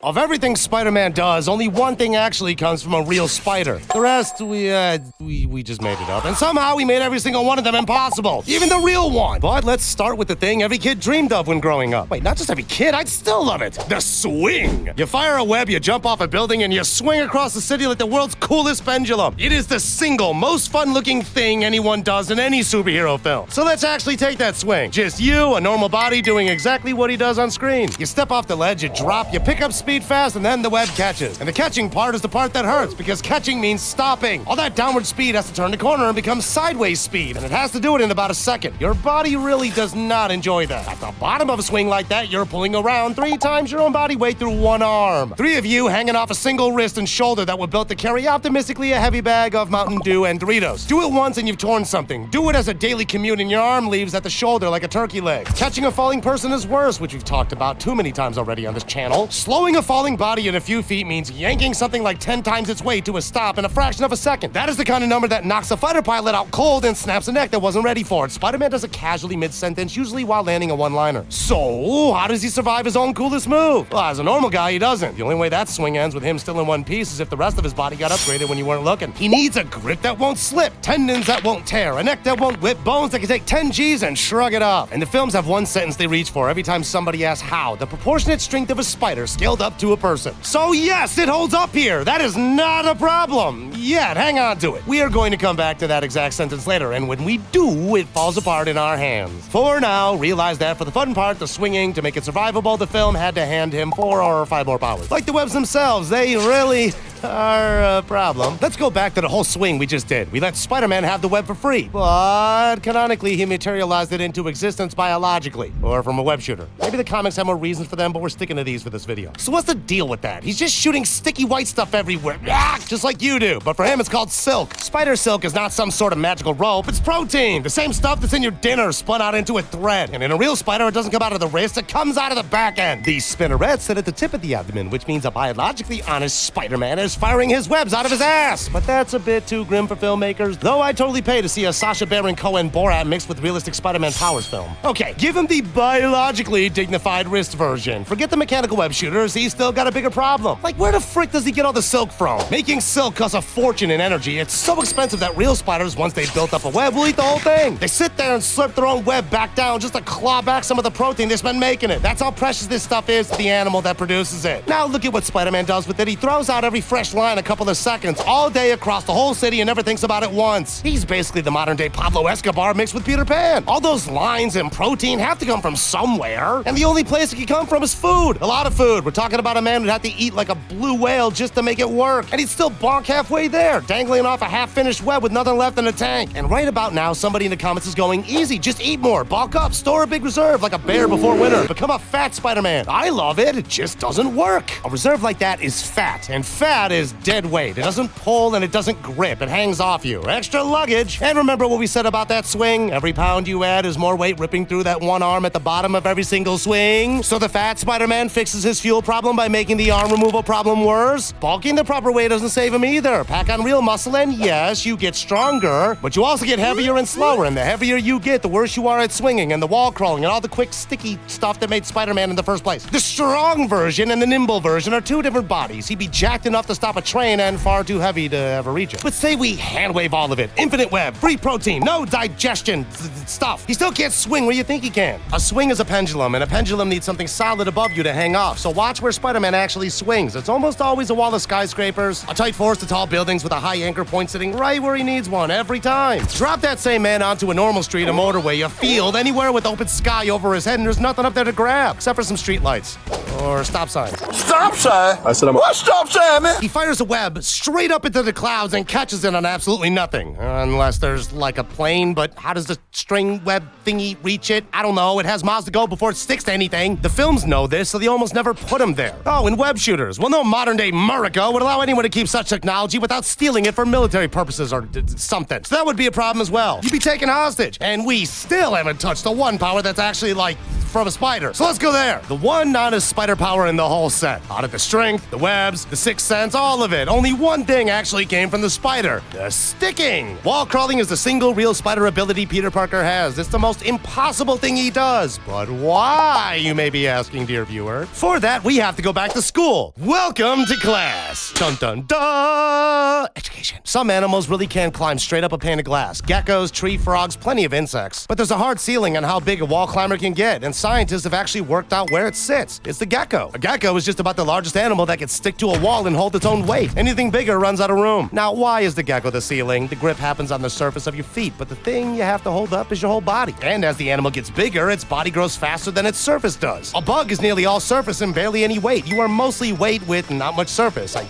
Of everything Spider-Man does, only one thing actually comes from a real spider. The rest, we just made it up. And somehow we made every single one of them impossible. Even the real one. But let's start with the thing every kid dreamed of when growing up. Wait, not just every kid, I'd still love it. The swing. You fire a web, you jump off a building, and you swing across the city like the world's coolest pendulum. It is the single most fun-looking thing anyone does in any superhero film. So let's actually take that swing. Just you, a normal body, doing exactly what he does on screen. You step off the ledge, you drop, you pick up speed fast, and then the web catches. And the catching part is the part that hurts, because catching means stopping. All that downward speed has to turn the corner and become sideways speed, and it has to do it in about a second. Your body really does not enjoy that. At the bottom of a swing like that, you're pulling around 3 times your own body weight through one arm. 3 of you hanging off a single wrist and shoulder that were built to carry optimistically a heavy bag of Mountain Dew and Doritos. Do it once and you've torn something. Do it as a daily commute and your arm leaves at the shoulder like a turkey leg. Catching a falling person is worse, which we've talked about too many times already on this channel. Slowing a falling body in a few feet means yanking something like 10 times its weight to a stop in a fraction of a second. That is the kind of number that knocks a fighter pilot out cold and snaps a neck that wasn't ready for it. Spider-Man does it casually mid-sentence, usually while landing a one-liner. So, how does he survive his own coolest move? Well, as a normal guy, he doesn't. The only way that swing ends with him still in one piece is if the rest of his body got upgraded when you weren't looking. He needs a grip that won't slip, tendons that won't tear, a neck that won't whip, bones that can take 10 G's and shrug it off. And the films have one sentence they reach for every time somebody asks how: the proportionate strength of a spider scaled up to a person. So yes, it holds up here. That is not a problem. Yet, hang on to it. We are going to come back to that exact sentence later, and when we do, it falls apart in our hands. For now, realize that for the fun part, the swinging, to make it survivable, the film had to hand him 4 or 5 more powers. Like the webs themselves, they really are a problem. Let's go back to the whole swing we just did. We let Spider-Man have the web for free, but canonically he materialized it into existence biologically, or from a web shooter. Maybe the comics have more reasons for them, but we're sticking to these for this video. So what's the deal with that? He's just shooting sticky white stuff everywhere, just like you do, but for him it's called silk. Spider silk is not some sort of magical rope, it's protein, the same stuff that's in your dinner spun out into a thread. And in a real spider, it doesn't come out of the wrist, it comes out of the back end. These spinnerets sit at the tip of the abdomen, which means a biologically honest Spider-Man is firing his webs out of his ass. But that's a bit too grim for filmmakers, though I'd totally pay to see a Sacha Baron Cohen Borat mixed with realistic Spider-Man powers film. Okay, give him the biologically dignified wrist version. Forget the mechanical web shooters, he's still got a bigger problem. Like, where the frick does he get all the silk from? Making silk costs a fortune in energy. It's so expensive that real spiders, once they've built up a web, will eat the whole thing. They sit there and slurp their own web back down just to claw back some of the protein they spent making it. That's how precious this stuff is to the animal that produces it. Now look at what Spider-Man does with it. He throws out every fresh line a couple of seconds, all day across the whole city, and never thinks about it once. He's basically the modern-day Pablo Escobar mixed with Peter Pan. All those lines and protein have to come from somewhere, and the only place it can come from is food. A lot of food. We're talking about a man who'd have to eat like a blue whale just to make it work, and he'd still bonk halfway there, dangling off a half-finished web with nothing left in the tank. And right about now, somebody in the comments is going, easy, just eat more, bulk up, store a big reserve like a bear before winter, become a fat Spider-Man. I love it, it just doesn't work. A reserve like that is fat, and fat is dead weight. It doesn't pull and it doesn't grip, it hangs off you. Extra luggage. And remember what we said about that swing? Every pound you add is more weight ripping through that one arm at the bottom of every single swing. So the fat Spider-Man fixes his fuel problem by making the arm removal problem worse. Bulking the proper way doesn't save him either. Pack on real muscle and yes, you get stronger, but you also get heavier and slower, and the heavier you get, the worse you are at swinging and the wall crawling and all the quick sticky stuff that made Spider-Man in the first place. The strong version and the nimble version are 2 different bodies. He'd be jacked enough to stop a train and far too heavy to ever reach it. But say we handwave all of it. Infinite web, free protein, no digestion stuff. He still can't swing where you think he can. A swing is a pendulum, and a pendulum needs something solid above you to hang off. So watch where Spider-Man actually swings. It's almost always a wall of skyscrapers, a tight forest of tall buildings with a high anchor point sitting right where he needs one every time. Drop that same man onto a normal street, a motorway, a field, anywhere with open sky over his head, and there's nothing up there to grab, except for some street lights. Or stop signs. Stop sign? I said, what stop sign, man? He fires a web straight up into the clouds and catches it on absolutely nothing. Unless there's like a plane, but how does the string web thingy reach it? I don't know. It has miles to go before it sticks to anything. The films know this, so they almost never put him there. Oh, and web shooters. Well, no modern-day America would allow anyone to keep such technology without stealing it for military purposes or something. So that would be a problem as well. You'd be taken hostage. And we still haven't touched the one power that's actually like from a spider. So let's go there. The one non-spider power in the whole set. Audit the strength, the webs, the sixth sense, all of it. Only one thing actually came from the spider. The sticking. Wall crawling is the single real spider ability Peter Parker has. It's the most impossible thing he does. But why, you may be asking, dear viewer? For that, we have to go back to school. Welcome to class. Dun dun dun. Education. Some animals really can't climb straight up a pane of glass. Geckos, tree frogs, plenty of insects. But there's a hard ceiling on how big a wall climber can get, and scientists have actually worked out where it sits. It's the gecko. A gecko is just about the largest animal that can stick to a wall and hold its own weight. Anything bigger runs out of room. Now, why is the gecko the ceiling? The grip happens on the surface of your feet, but the thing you have to hold up is your whole body. And as the animal gets bigger, its body grows faster than its surface does. A bug is nearly all surface and barely any weight. You are mostly weight with not much surface. I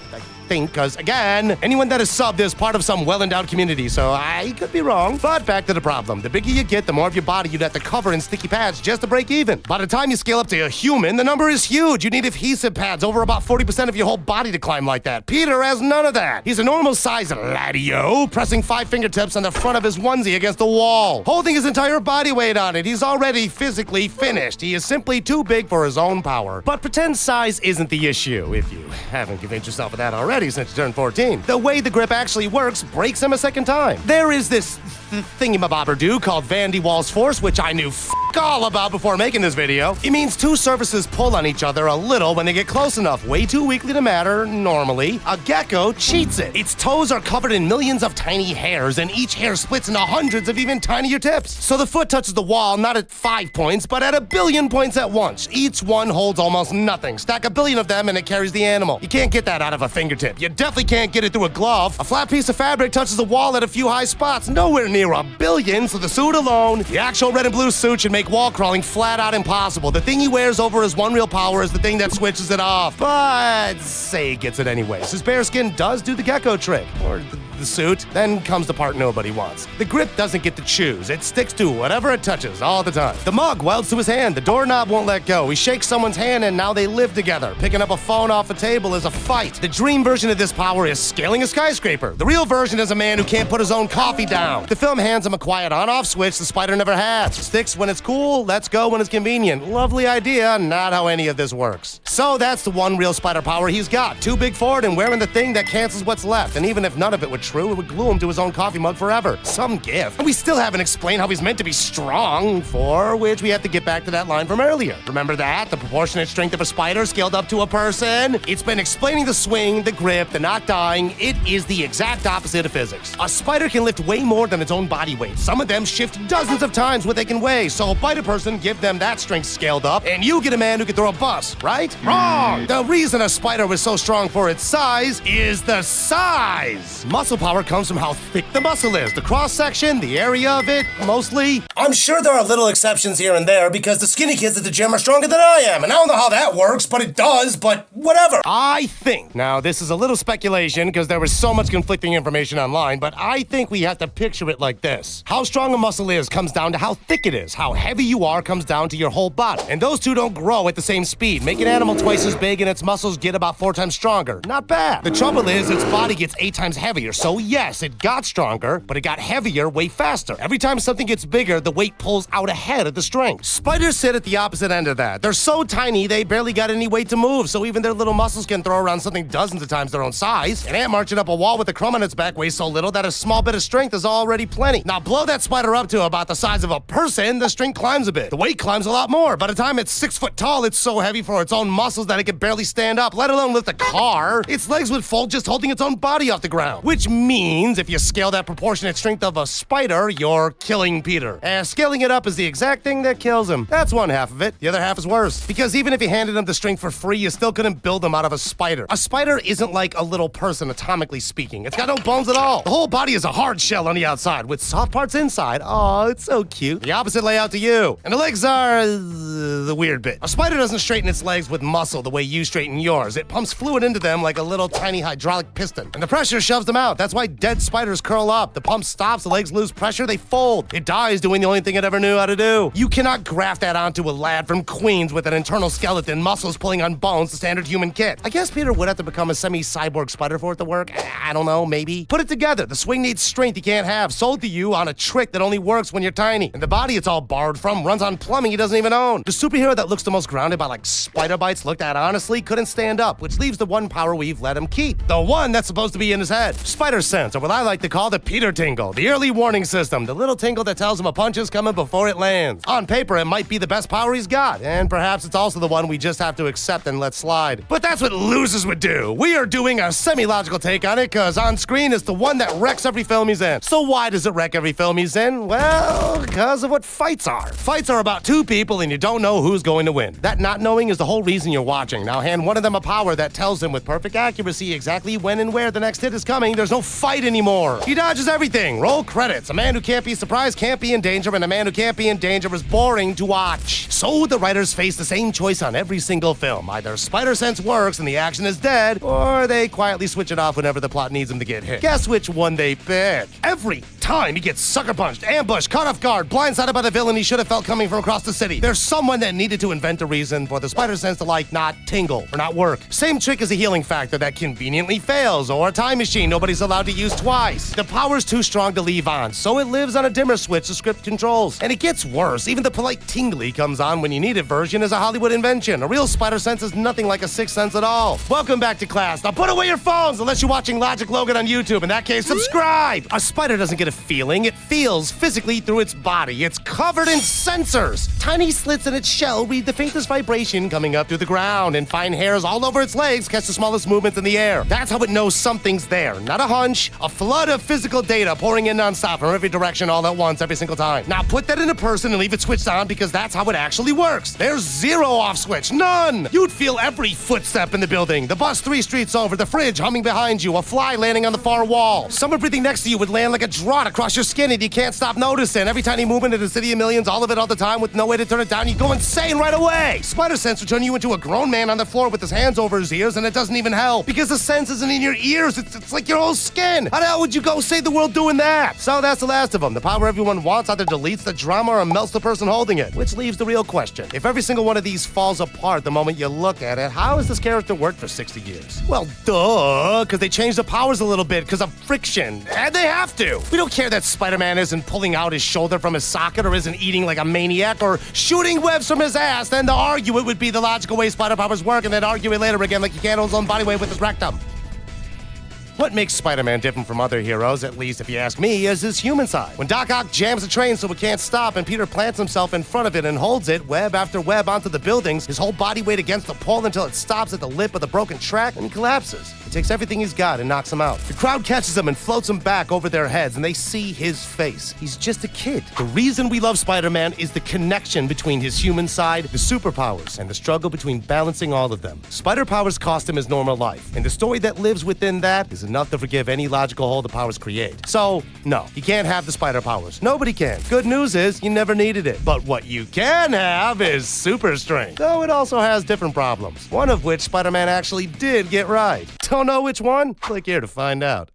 think, because again, anyone that is subbed is part of some well-endowed community, so I could be wrong. But back to the problem. The bigger you get, the more of your body you'd have to cover in sticky pads just to break even. By the time you scale up to a human, the number is huge. You need adhesive pads over about 40% of your whole body to climb like that. Peter has none of that. He's a normal size laddie-o, pressing 5 fingertips on the front of his onesie against the wall, holding his entire body weight on it. He's already physically finished. He is simply too big for his own power. But pretend size isn't the issue, if you haven't convinced yourself of that already since you turned 14. The way the grip actually works breaks him a second time. There is this thingamabobber-doo called Van de Waals force, which I knew all about before making this video. It means two surfaces pull on each other a little when they get close enough, way too weakly to matter normally. A gecko cheats it. Its toes are covered in millions of tiny hairs, and each hair splits into hundreds of even tinier tips. So the foot touches the wall not at 5 points, but at 1 billion points at once. Each one holds almost nothing. Stack 1 billion of them and it carries the animal. You can't get that out of a fingertip. You definitely can't get it through a glove. A flat piece of fabric touches the wall at a few high spots, nowhere near 1 billion, so the suit alone, the actual red and blue suit, should make wall crawling flat out impossible. The thing he wears over his one real power is the thing that switches it off. But say he gets it anyways. His bare skin does do the gecko trick. Or the suit. Then comes the part nobody wants. The grip doesn't get to choose. It sticks to whatever it touches all the time. The mug welds to his hand. The doorknob won't let go. He shakes someone's hand and now they live together. Picking up a phone off a table is a fight. The dream version of this power is scaling a skyscraper. The real version is a man who can't put his own coffee down. The film hands him a quiet on-off switch the spider never had. Sticks when it's cool, lets go when it's convenient. Lovely idea, not how any of this works. So that's the one real spider power he's got. Too big for it and wearing the thing that cancels what's left. And even if none of it were true, it would glue him to his own coffee mug forever. Some gift. And we still haven't explained how he's meant to be strong, for which we have to get back to that line from earlier. Remember that? The proportionate strength of a spider scaled up to a person? It's been explaining the swing, the grip, the not dying. It is the exact opposite of physics. A spider can lift way more than its own body weight. Some of them shift dozens of times what they can weigh, so bite a person, give them that strength scaled up, and you get a man who can throw a bus, right? Wrong! The reason a spider was so strong for its size is the size! Muscle power comes from how thick the muscle is, the cross-section, the area of it, mostly. I'm sure there are little exceptions here and there because the skinny kids at the gym are stronger than I am, and I don't know how that works, but it does, but whatever. I think, now this is a little speculation because there was so much conflicting information online, but I think we have to picture it like this. How strong a muscle is comes down to how thick it is. How heavy you are comes down to your whole body. And those two don't grow at the same speed. Make an animal twice as big and its muscles get about 4 times stronger. Not bad. The trouble is its body gets 8 times heavier, so yes, it got stronger, but it got heavier way faster. Every time something gets bigger, the weight pulls out ahead of the strength. Spiders sit at the opposite end of that. They're so tiny, they barely got any weight to move, so even their little muscles can throw around something dozens of times their own size. An ant marching up a wall with a crumb on its back weighs so little that a small bit of strength is already plenty. Now blow that spider up to about the size of a person, the strength climbs a bit. The weight climbs a lot more. By the time it's 6 foot tall, it's so heavy for its own muscles that it can barely stand up, let alone lift a car. Its legs would fold just holding its own body off the ground. Which means if you scale that proportionate strength of a spider, you're killing Peter. And scaling it up is the exact thing that kills him. That's one half of it. The other half is worse. Because even if you handed him the strength for free, you still couldn't build him out of a spider. A spider isn't like a little person, atomically speaking. It's got no bones at all. The whole body is a hard shell on the outside with soft parts inside. Oh, it's so cute. The opposite layout to you. And the legs are the weird bit. A spider doesn't straighten its legs with muscle the way you straighten yours. It pumps fluid into them like a little tiny hydraulic piston. And the pressure shoves them out. That's That's why dead spiders curl up. The pump stops, the legs lose pressure, they fold. It dies doing the only thing it ever knew how to do. You cannot graft that onto a lad from Queens with an internal skeleton, muscles pulling on bones, the standard human kit. I guess Peter would have to become a semi-cyborg spider for it to work. I don't know, maybe. Put it together. The swing needs strength you can't have, sold to you on a trick that only works when you're tiny. And the body it's all borrowed from runs on plumbing he doesn't even own. The superhero that looks the most grounded by like spider bites looked at honestly couldn't stand up, which leaves the one power we've let him keep. The one that's supposed to be in his head. Spider sense, or what I like to call the Peter tingle, the early warning system, the little tingle that tells him a punch is coming before it lands. On paper, it might be the best power he's got, and perhaps it's also the one we just have to accept and let slide. But that's what losers would do. We are doing a semi-logical take on it, cause on screen it's the one that wrecks every film he's in. So why does it wreck every film he's in? Well, because of what fights are. Fights are about two people and you don't know who's going to win. That not knowing is the whole reason you're watching. Now hand one of them a power that tells him with perfect accuracy exactly when and where the next hit is coming. There's no fight anymore. He dodges everything. Roll credits. A man who can't be surprised can't be in danger, and a man who can't be in danger is boring to watch. So the writers face the same choice on every single film. Either spider sense works and the action is dead, or they quietly switch it off whenever the plot needs him to get hit. Guess which one they pick? Every time he gets sucker punched, ambushed, caught off guard, blindsided by the villain he should have felt coming from across the city. There's someone that needed to invent a reason for the spider sense to not tingle or not work. Same trick as a healing factor that conveniently fails, or a time machine nobody's allowed to use twice. The power's too strong to leave on, so it lives on a dimmer switch the script controls. And it gets worse. Even the polite tingly comes on when you need it version is a Hollywood invention. A real spider sense is nothing like a sixth sense at all. Welcome back to class. Now put away your phones unless you're watching Logic Logan on YouTube. In that case, subscribe. A spider doesn't get a feeling. It feels physically through its body. It's covered in sensors. Tiny slits in its shell read the faintest vibration coming up through the ground, and fine hairs all over its legs catch the smallest movements in the air. That's how it knows something's there. Not a hunch, a flood of physical data pouring in nonstop from every direction all at once every single time. Now put that in a person and leave it switched on, because that's how it actually works. There's zero off switch, none. You'd feel every footstep in the building. The bus 3 streets over, the fridge humming behind you, a fly landing on the far wall. Someone breathing next to you would land like a draught across your skin and you can't stop noticing. Every tiny movement in the city of millions, all of it all the time with no way to turn it down, you go insane right away. Spider sense will turn you into a grown man on the floor with his hands over his ears, and it doesn't even help because the sense isn't in your ears. It's like your whole skin. How the hell would you go save the world doing that? So that's the last of them. The power everyone wants either deletes the drama or melts the person holding it, which leaves the real question. If every single one of these falls apart the moment you look at it, how has this character worked for 60 years? Well, duh, because they changed the powers a little bit because of friction. And they have to. We don't care that Spider-Man isn't pulling out his shoulder from his socket or isn't eating like a maniac or shooting webs from his ass. Then to argue it would be the logical way spider powers work, and then argue it later again like he can't hold his own body weight with his rectum. What makes Spider-Man different from other heroes, at least if you ask me, is his human side. When Doc Ock jams a train so it can't stop and Peter plants himself in front of it and holds it, web after web, onto the buildings, his whole body weight against the pole until it stops at the lip of the broken track, and he collapses. He takes everything he's got and knocks him out. The crowd catches him and floats him back over their heads, and they see his face. He's just a kid. The reason we love Spider-Man is the connection between his human side, the superpowers, and the struggle between balancing all of them. Spider powers cost him his normal life, and the story that lives within that is enough to forgive any logical hole the powers create. So, no, you can't have the spider powers. Nobody can. Good news is, you never needed it. But what you can have is super strength. Though it also has different problems. One of which Spider-Man actually did get right. Don't know which one? Click here to find out.